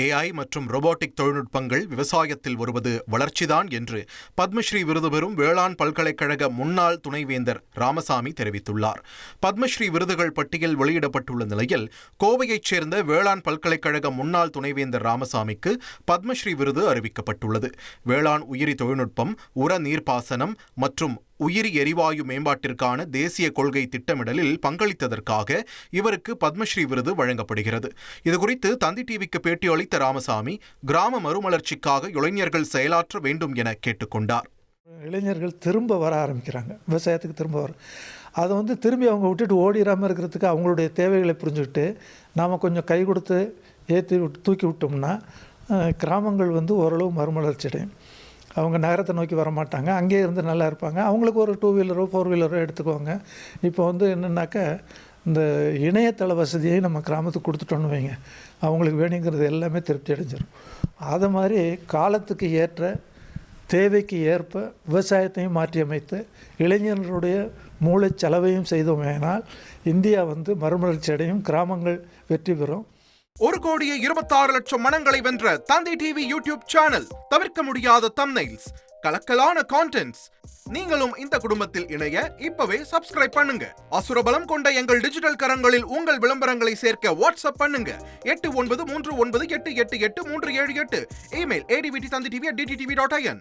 AI மற்றும் robotic தொழில்நுட்பங்கள் விவசாயத்தில் வருவது வளர்ச்சிதான் என்று பத்மஸ்ரீ விருது பெறும் வேளாண் பல்கலைக்கழக முன்னாள் துணைவேந்தர் ராமசாமி தெரிவித்துள்ளார். பத்மஸ்ரீ விருதுகள் பட்டியல் வெளியிடப்பட்டுள்ள நிலையில் கோவையைச் சேர்ந்த வேளாண் பல்கலைக்கழக முன்னாள் துணைவேந்தர் ராமசாமிக்கு பத்மஸ்ரீ விருது அறிவிக்கப்பட்டுள்ளது. வேளாண் உயிரி தொழில்நுட்பம், உர நீர்ப்பாசனம் மற்றும் உயிரி எரிவாயு மேம்பாட்டிற்கான தேசிய கொள்கை திட்டமிடலில் பங்களித்ததற்காக இவருக்கு பத்மஸ்ரீ விருது வழங்கப்படுகிறது. இதுகுறித்து தந்தி டிவிக்கு பேட்டியளித்த ராமசாமி, கிராம மறுமலர்ச்சிக்காக இளைஞர்கள் செயலாற்ற வேண்டும் என கேட்டுக்கொண்டார். இளைஞர்கள் திரும்ப வர ஆரம்பிக்கிறாங்க, விவசாயத்துக்கு திரும்ப வர. அதை திரும்பி அவங்க விட்டுட்டு ஓடிடாமல் இருக்கிறதுக்கு அவங்களுடைய தேவைகளை புரிஞ்சுக்கிட்டு நாம் கொஞ்சம் கை கொடுத்து தூக்கி விட்டோம்னா கிராமங்கள் ஓரளவு மறுமலர்ச்சி அடையும். அவங்க நகரத்தை நோக்கி வர மாட்டாங்க, அங்கேயே இருந்து நல்லா இருப்பாங்க. அவங்களுக்கு ஒரு 2 வீலரோ 4 வீலரோ எடுத்துக்குவாங்க. இப்போ என்னென்னாக்கா இந்த இணையதள வசதியை நம்ம கிராமத்துக்கு கொடுத்துட்டோன்னு வைங்க, அவங்களுக்கு வேணுங்கிறது எல்லாமே திருப்தி அடைஞ்சிடும். அதை மாதிரி காலத்துக்கு ஏற்ற தேவைக்கு ஏற்ப விவசாயத்தையும் மாற்றி அமைத்து இளைஞர்களுடைய மூளை செலவையும் செய்தோமேனால் இந்தியா மறுமலர்ச்சி அடையும், கிராமங்கள் வெற்றி பெறும். 1,26,00,000 மனங்களை வென்ற தந்தி டிவி யூடியூப் சேனல். தவிர்க்க முடியாத தம்ப்நெயில்ஸ், கலக்கலான கான்டென்ட்ஸ். நீங்களும் இந்த குடும்பத்தில் இணைய இப்பவே சப்ஸ்கிரைப் பண்ணுங்க. அசுரபலம் கொண்ட எங்கள் டிஜிட்டல் கரங்களில் உங்கள் விளம்பரங்களை சேர்க்க வாட்ஸ்அப் பண்ணுங்க. 893988883778. Email advtthanditv@dttv.in.